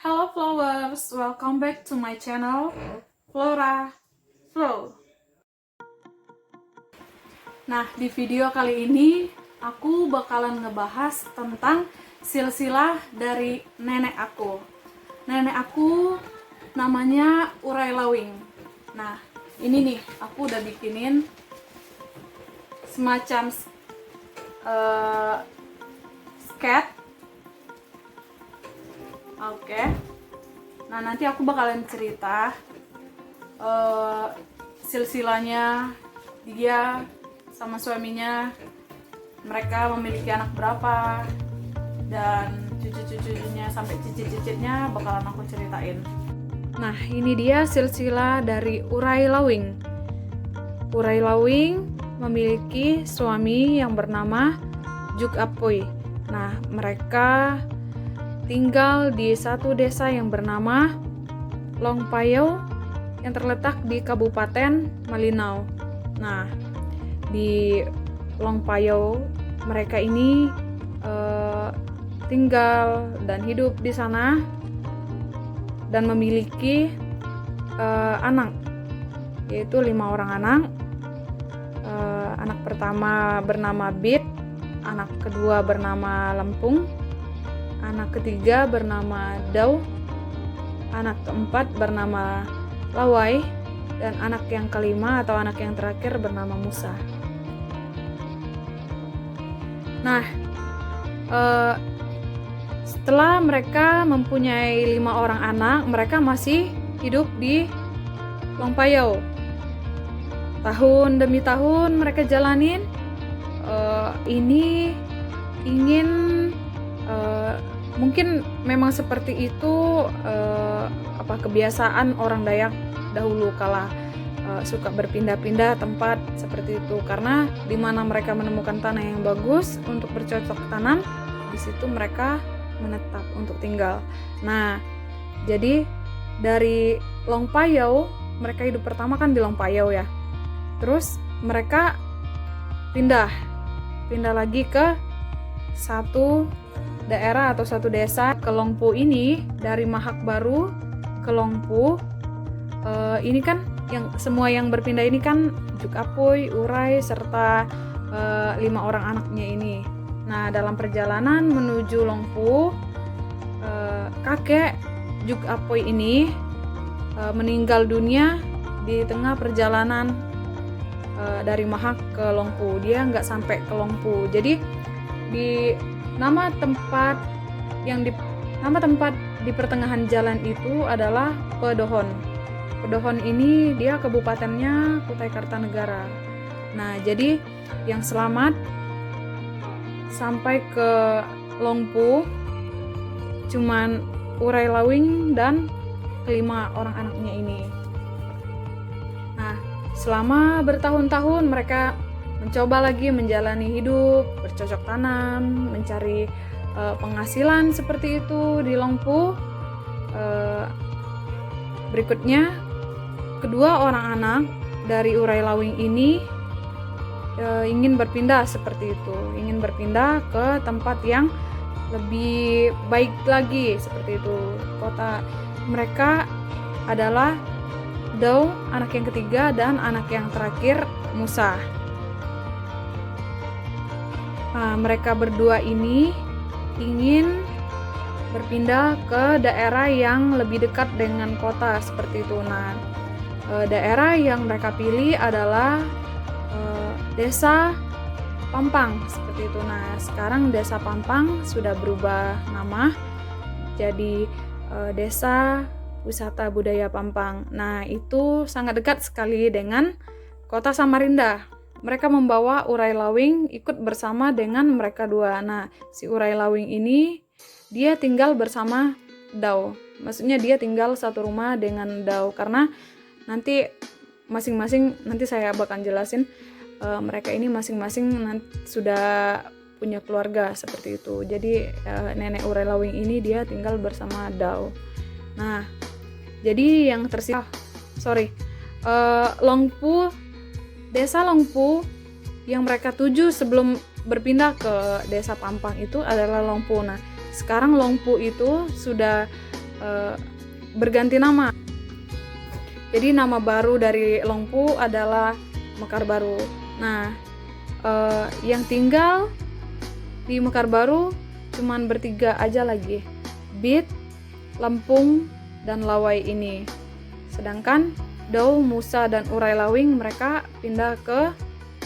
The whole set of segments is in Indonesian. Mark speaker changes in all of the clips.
Speaker 1: Hello flowers, welcome back to my channel Flora Flow. Nah, di video kali ini aku bakalan ngebahas tentang silsilah dari nenek aku. Nenek aku namanya Urai Lawing. Nah, ini nih aku udah bikinin semacam sketch. Oke. Nah, nanti aku bakalan cerita silsilahnya dia sama suaminya, mereka memiliki anak berapa, dan cucu-cucunya sampai cicit-cicitnya bakalan aku ceritain. Nah, ini dia silsilah dari Urai Lawing. Urai Lawing memiliki suami yang bernama Juk Apoy. Nah, mereka tinggal di satu desa yang bernama Longpayau yang terletak di Kabupaten Malinau. Nah, di Longpayau mereka ini tinggal dan hidup di sana dan memiliki anak, yaitu 5 orang anak. Anak pertama bernama Bit, anak kedua bernama Lempung, anak ketiga bernama Dau, anak keempat bernama Lawai, dan anak yang kelima atau anak yang terakhir bernama Musa. Nah, setelah mereka mempunyai 5 orang anak, mereka masih hidup di Longpayau. Tahun demi tahun mereka jalanin. Ini ingin mungkin memang seperti itu kebiasaan orang Dayak dahulu kala, suka berpindah-pindah tempat seperti itu, karena di mana mereka menemukan tanah yang bagus untuk bercocok tanam, di situ mereka menetap untuk tinggal. Nah, jadi dari Longpayau, mereka hidup pertama kan di Longpayau ya. Terus mereka pindah lagi ke satu daerah atau satu desa ke Longpu ini. Dari Mahak Baru ke Longpu, ini kan yang semua yang berpindah ini kan Juk Apoy, Urai, serta 5 orang anaknya ini. Nah, dalam perjalanan menuju Longpu, kakek Juk Apoy ini meninggal dunia di tengah perjalanan dari Mahak ke Longpu. Dia nggak sampai ke Longpu. Jadi di nama tempat di pertengahan jalan itu adalah Pedohon. Pedohon ini dia kabupatennya Kutai Kartanegara. Nah, jadi yang selamat sampai ke Longpu cuman Urai Lawing dan kelima orang anaknya ini. Nah, selama bertahun-tahun mereka mencoba lagi menjalani hidup, bercocok tanam, mencari penghasilan seperti itu di Longpu. Berikutnya, kedua orang anak dari Urai Lawing ini ingin berpindah seperti itu, ingin berpindah ke tempat yang lebih baik lagi seperti itu. Kota mereka adalah Dau, anak yang ketiga, dan anak yang terakhir Musa. Nah, mereka berdua ini ingin berpindah ke daerah yang lebih dekat dengan kota seperti itu. Nah, daerah yang mereka pilih adalah Desa Pampang seperti itu. Nah, sekarang Desa Pampang sudah berubah nama jadi Desa Wisata Budaya Pampang. Nah, itu sangat dekat sekali dengan kota Samarinda. Mereka membawa Urai Lawing ikut bersama dengan mereka dua. Nah, si Urai Lawing ini dia tinggal bersama Dau. Maksudnya dia tinggal satu rumah dengan Dau, karena nanti masing-masing nanti saya bakal jelasin, mereka ini masing-masing sudah punya keluarga seperti itu. Jadi nenek Urai Lawing ini dia tinggal bersama Dau. Nah, jadi yang tersisa Longpu, desa Longpu yang mereka tuju sebelum berpindah ke Desa Pampang itu adalah Longpu. Nah, sekarang Longpu itu sudah berganti nama. Jadi nama baru dari Longpu adalah Mekar Baru. Nah, yang tinggal di Mekar Baru cuman bertiga aja lagi, Bit, Lempung, dan Lawai ini. Sedangkan Dau, Musa, dan Urai Lawing mereka pindah ke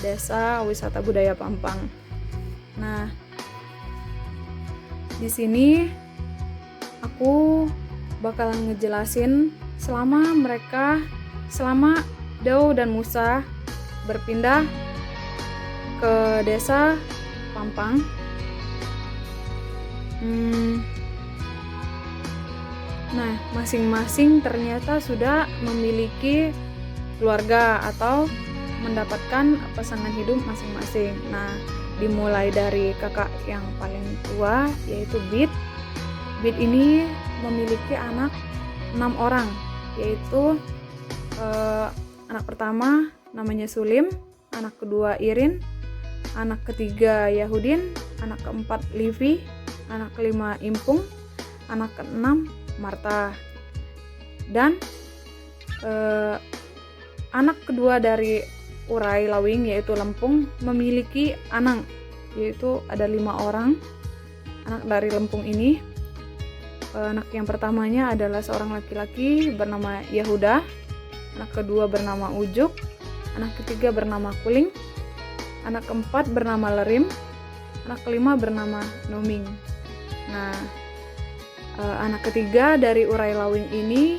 Speaker 1: Desa Wisata Budaya Pampang. Nah, di sini aku bakalan ngejelasin selama Dau dan Musa berpindah ke Desa Pampang. Nah, masing-masing ternyata sudah memiliki keluarga atau mendapatkan pasangan hidup masing-masing. Nah, dimulai dari kakak yang paling tua yaitu Bit. Bit ini memiliki anak 6 orang, yaitu anak pertama namanya Sulim, anak kedua Irin, anak ketiga Yahudin, anak keempat Livi, anak kelima Impung, anak keenam Marta, dan anak kedua dari Urai Lawing yaitu Lempung memiliki anak, yaitu ada 5 orang anak dari Lempung ini. Anak yang pertamanya adalah seorang laki-laki bernama Yahuda, anak kedua bernama Ujuk, anak ketiga bernama Kuling, anak keempat bernama Lerim, anak kelima bernama Noming. Nah, anak ketiga dari Urai Lawing ini,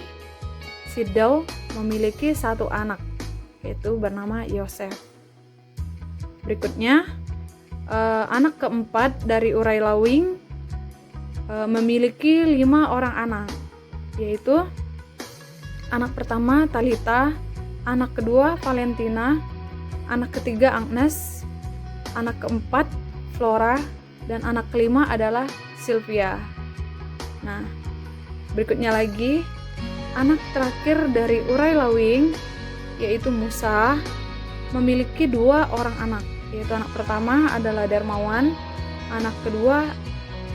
Speaker 1: si Dau, memiliki 1 anak, yaitu bernama Yosef. Berikutnya, anak keempat dari Urai Lawing memiliki 5 orang anak, yaitu anak pertama Talita, anak kedua Valentina, anak ketiga Agnes, anak keempat Flora, dan anak kelima adalah Sylvia. Nah, berikutnya lagi, anak terakhir dari Urai Lawing yaitu Musa memiliki 2 orang anak, yaitu anak pertama adalah Darmawan, anak kedua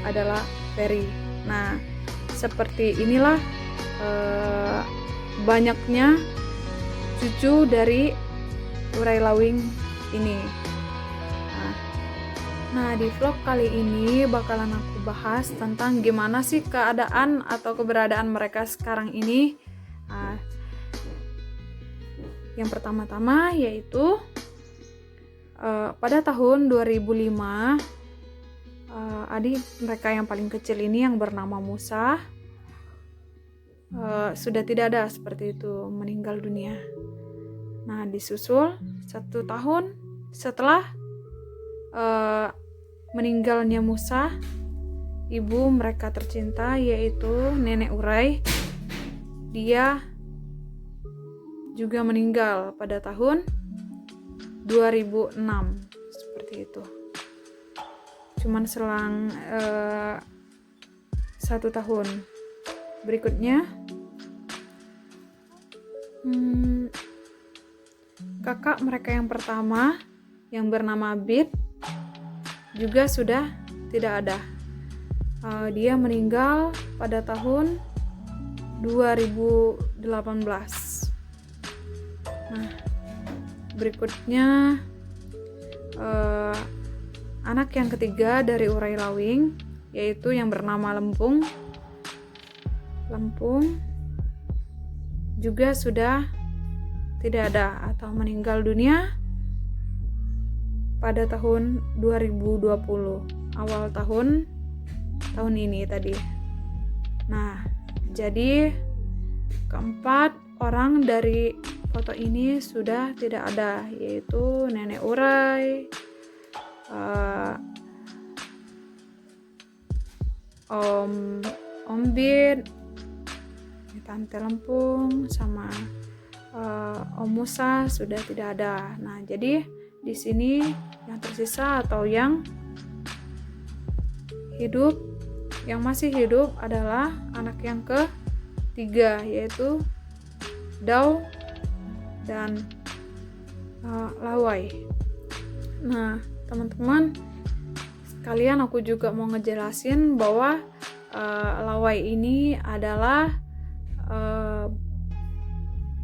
Speaker 1: adalah Ferry. Nah, seperti inilah banyaknya cucu dari Urai Lawing ini. Nah, di vlog kali ini bakalan aku bahas tentang gimana sih keadaan atau keberadaan mereka sekarang ini. Yang pertama-tama yaitu pada tahun 2005, adik mereka yang paling kecil ini yang bernama Musa sudah tidak ada, seperti itu, meninggal dunia. Nah, disusul 1 tahun setelah meninggalnya Musa, ibu mereka tercinta yaitu Nenek Urai, dia juga meninggal pada tahun 2006, seperti itu. Cuman selang 1 tahun. Berikutnya, kakak mereka yang pertama yang bernama Bit juga sudah tidak ada. Dia meninggal pada tahun 2018. Nah, berikutnya anak yang ketiga dari Urai Lawing yaitu yang bernama Lempung juga sudah tidak ada atau meninggal dunia pada tahun 2020, awal tahun ini tadi. Nah, jadi keempat orang dari foto ini sudah tidak ada, yaitu Nenek Urai, Om Bit, Tante Lempung, sama Om Musa sudah tidak ada. Nah, jadi di sini yang tersisa atau yang hidup, yang masih hidup adalah anak yang ketiga, yaitu Dau dan Lawai. Nah, teman-teman sekalian, aku juga mau ngejelasin bahwa lawai ini adalah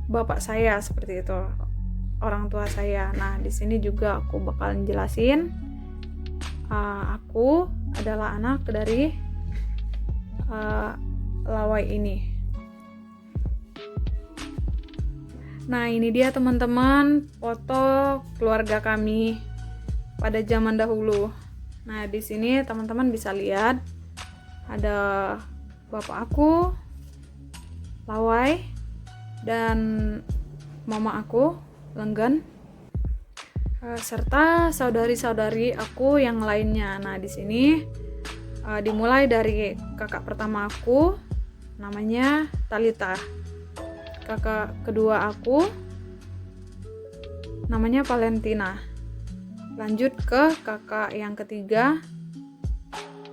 Speaker 1: bapak saya, seperti itu, orang tua saya. Nah, di sini juga aku bakalan jelasin aku adalah anak dari lawai ini. Nah, ini dia teman-teman foto keluarga kami pada zaman dahulu. Nah, di sini teman-teman bisa lihat ada bapak aku, lawai, dan mama aku, Lenggan, serta saudari-saudari aku yang lainnya. Nah, di sini dimulai dari kakak pertama aku, namanya Talita. Kakak kedua aku namanya Valentina. Lanjut ke kakak yang ketiga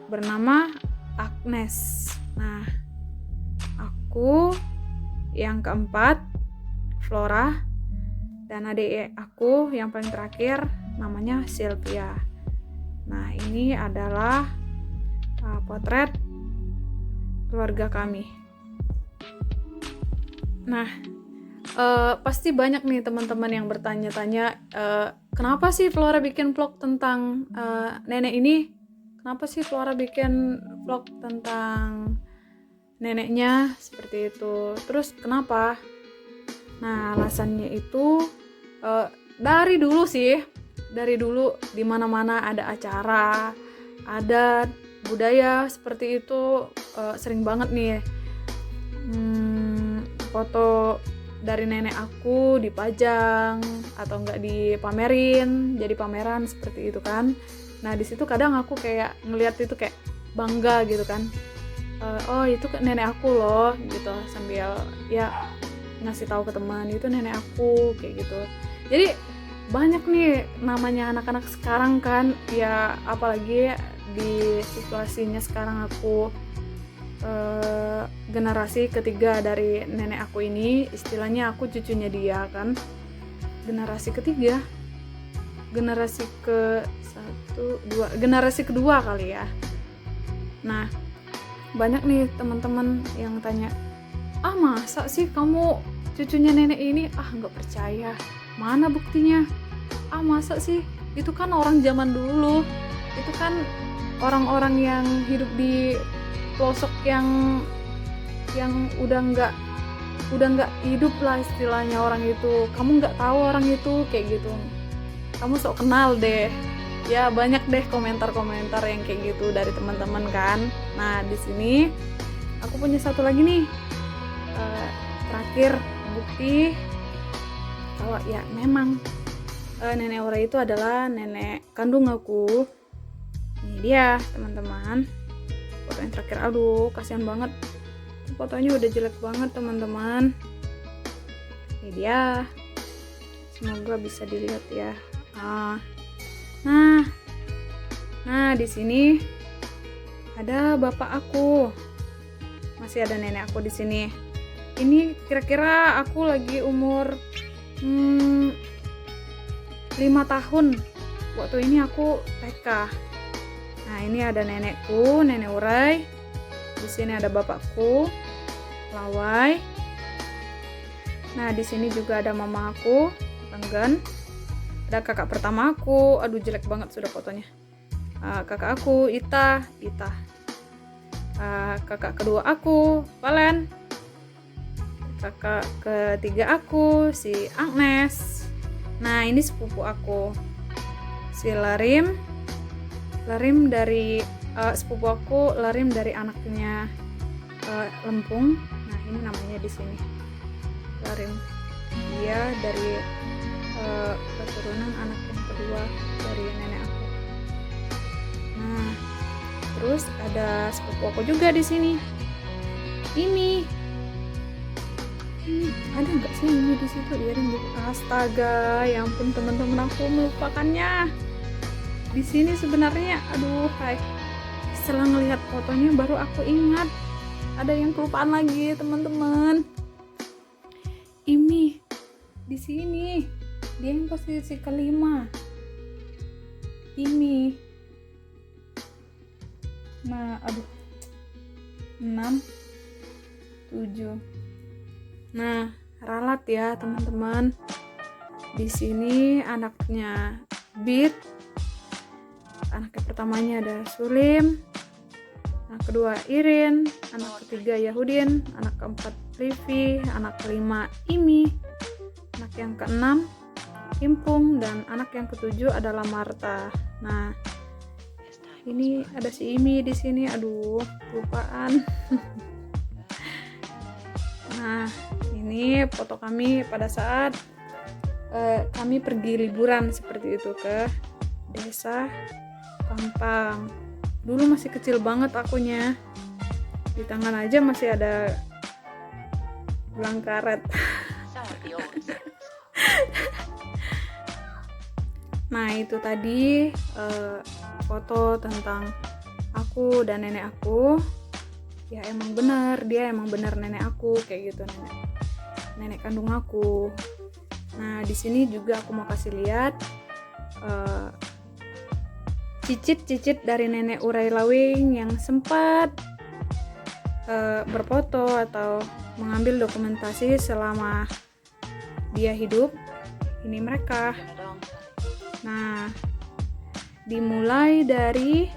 Speaker 1: bernama Agnes. Nah, aku yang keempat Flora, dan adik aku yang paling terakhir namanya Sylvia. Nah, ini adalah potret keluarga kami. Nah, pasti banyak nih teman-teman yang bertanya-tanya, kenapa sih Flora bikin vlog tentang nenek ini? Kenapa sih Flora bikin vlog tentang neneknya, seperti itu? Terus kenapa? Nah, alasannya itu dari dulu di mana-mana ada acara, adat, budaya seperti itu, sering banget nih foto dari nenek aku dipajang atau enggak dipamerin, jadi pameran seperti itu kan. Nah, di situ kadang aku kayak ngelihat itu kayak bangga gitu kan. Oh, itu nenek aku loh gitu, sambil ya ngasih tahu ke teman itu nenek aku kayak gitu. Jadi banyak nih namanya anak-anak sekarang kan, ya apalagi di situasinya sekarang aku generasi ketiga dari nenek aku ini, istilahnya aku cucunya dia kan, generasi ketiga, generasi generasi kedua kali ya. Nah, banyak nih teman-teman yang tanya, masa sih kamu cucunya nenek ini? Nggak percaya, mana buktinya? Masa sih, itu kan orang zaman dulu, itu kan orang-orang yang hidup di pelosok yang udah nggak hidup lah istilahnya orang itu. Kamu nggak tahu orang itu kayak gitu, kamu sok kenal deh. Ya banyak deh komentar-komentar yang kayak gitu dari teman-teman kan. Nah, di sini aku punya satu lagi nih, terakhir bukti kalau ya memang nenek Ora itu adalah nenek kandung aku. Ini dia teman-teman, foto yang terakhir. Aduh, kasihan banget, fotonya udah jelek banget teman-teman. Ini dia, semoga bisa dilihat ya. Nah di sini ada bapak aku, masih ada nenek aku di sini. Ini kira-kira aku lagi umur 5 tahun. Waktu ini aku TK. Nah, ini ada nenekku, nenek Urai. Di sini ada bapakku, Lawai. Nah, di sini juga ada mama aku, Lenggan. Ada kakak pertama aku, aduh jelek banget sudah fotonya. Kakak aku, Ita. Kakak kedua aku, Valen. Kakak ketiga aku, si Agnes. Nah, ini sepupu aku, si Larim dari sepupu aku, Larim dari anaknya Lempung. Nah, ini namanya di sini Larim. Dia dari keturunan anak yang kedua dari nenek aku. Nah, terus ada sepupu aku juga di sini. Ini ada nggak sih ini di situ? Astaga, ya ampun teman-teman, aku melupakannya. Di sini sebenarnya, setelah ngelihat fotonya baru aku ingat ada yang kelupaan lagi teman-teman. Ini di sini dia yang posisi kelima. Ini, nah 6, 7. Nah, ralat ya teman-teman. Di sini anaknya Bit, anak yang pertamanya ada Sulim, anak kedua Irin, anak ketiga Yahudin, anak keempat Livi, anak kelima Imi, anak yang keenam Impung, dan anak yang ketujuh adalah Marta. Nah, ini ada si Imi di sini. Aduh, kelupaan. Nah, ini foto kami pada saat kami pergi liburan seperti itu ke desa Pampang. Dulu masih kecil banget akunya. Di tangan aja masih ada gelang karet. Nah, itu tadi foto tentang aku dan nenek aku. Ya emang benar, dia emang benar nenek aku, kayak gitu, nenek kandung aku. Nah, di sini juga aku mau kasih lihat cicit-cicit dari nenek Urai Lawing yang sempat berfoto atau mengambil dokumentasi selama dia hidup. Ini mereka. Nah, dimulai dari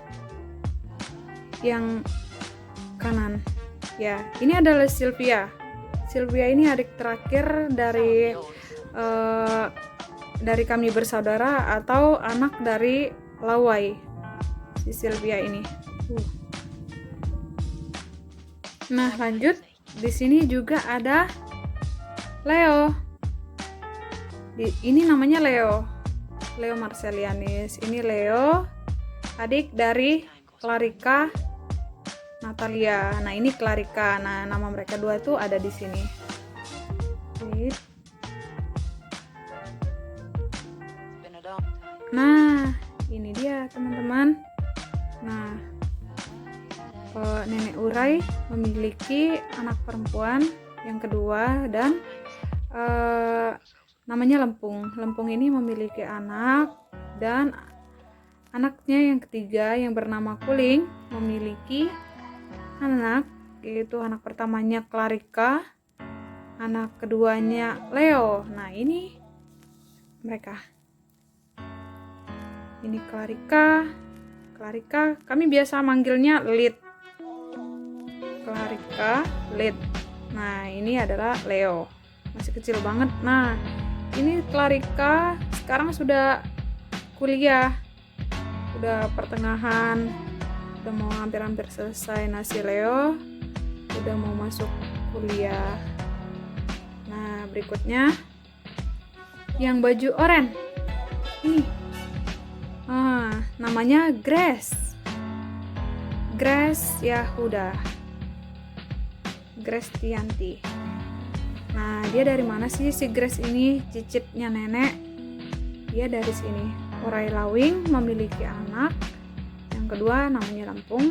Speaker 1: yang kanan. Ya, ini adalah Sylvia. Sylvia ini adik terakhir dari kami bersaudara atau anak dari Lawai. Si Sylvia ini. Nah, lanjut. Di sini juga ada Leo. Ini namanya Leo Marcelianis. Ini Leo, adik dari Clarika Natalia. Nah, ini Clarika. Nah, nama mereka dua tuh ada di sini. Nah, ini dia teman-teman. Nah, nenek Urai memiliki anak perempuan yang kedua dan namanya Lempung. Lempung ini memiliki anak, dan anaknya yang ketiga yang bernama Kuling memiliki anak, yaitu anak pertamanya Clarika, anak keduanya Leo. Nah, ini mereka. Ini Clarika, kami biasa manggilnya Lid. Clarika, Lid. Nah, ini adalah Leo, masih kecil banget. Nah, ini Clarika sekarang sudah kuliah, udah pertengahan, udah mau hampir-hampir selesai. Nah, si Leo udah mau masuk kuliah. Nah, berikutnya yang baju oranye ini namanya Grace Yahuda, Grace Tianti. Nah, dia dari mana sih si Grace ini? Cicitnya nenek. Dia dari sini. Urai Lawing memiliki anak yang kedua namanya Lempung,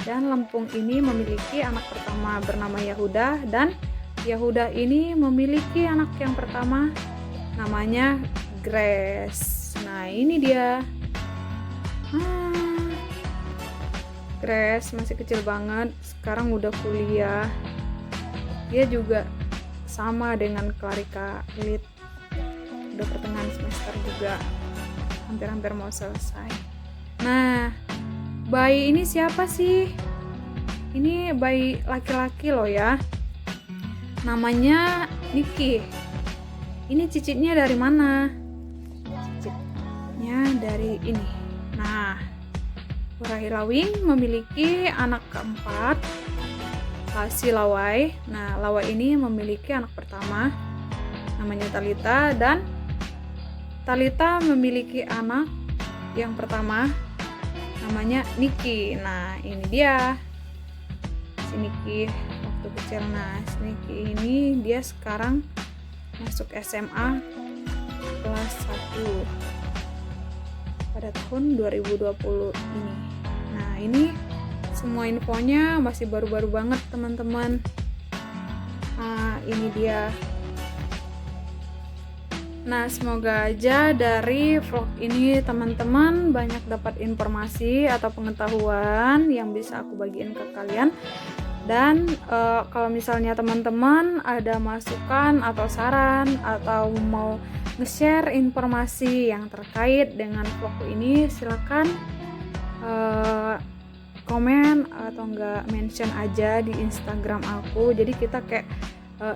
Speaker 1: dan Lempung ini memiliki anak pertama bernama Yahuda, dan Yahuda ini memiliki anak yang pertama namanya Grace. Nah, ini dia. Grace masih kecil banget, sekarang udah kuliah. Dia juga sama dengan Clarika, Lid, udah pertengahan semester juga, hampir-hampir mau selesai. Nah, bayi ini siapa sih? Ini bayi laki-laki loh ya, namanya Niki. Ini cicitnya dari mana? Cicitnya dari ini. Nah, Urai Lawing memiliki anak keempat, si Lawai. Nah, Lawai ini memiliki anak pertama namanya Talita, dan Talita memiliki anak yang pertama namanya Niki. Nah, ini dia si Niki waktu kecil. Nah, si Niki ini dia sekarang masuk SMA kelas 1 pada tahun 2020 ini. Nah, ini semua infonya masih baru-baru banget teman-teman. Nah, ini dia. Nah, semoga aja dari vlog ini teman-teman banyak dapat informasi atau pengetahuan yang bisa aku bagiin ke kalian. Dan kalau misalnya teman-teman ada masukan atau saran atau mau nge-share informasi yang terkait dengan vlogku ini, silakan komen atau enggak mention aja di Instagram aku. Jadi kita kayak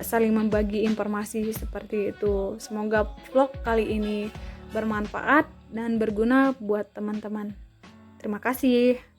Speaker 1: saling membagi informasi seperti itu. Semoga vlog kali ini bermanfaat dan berguna buat teman-teman. Terima kasih.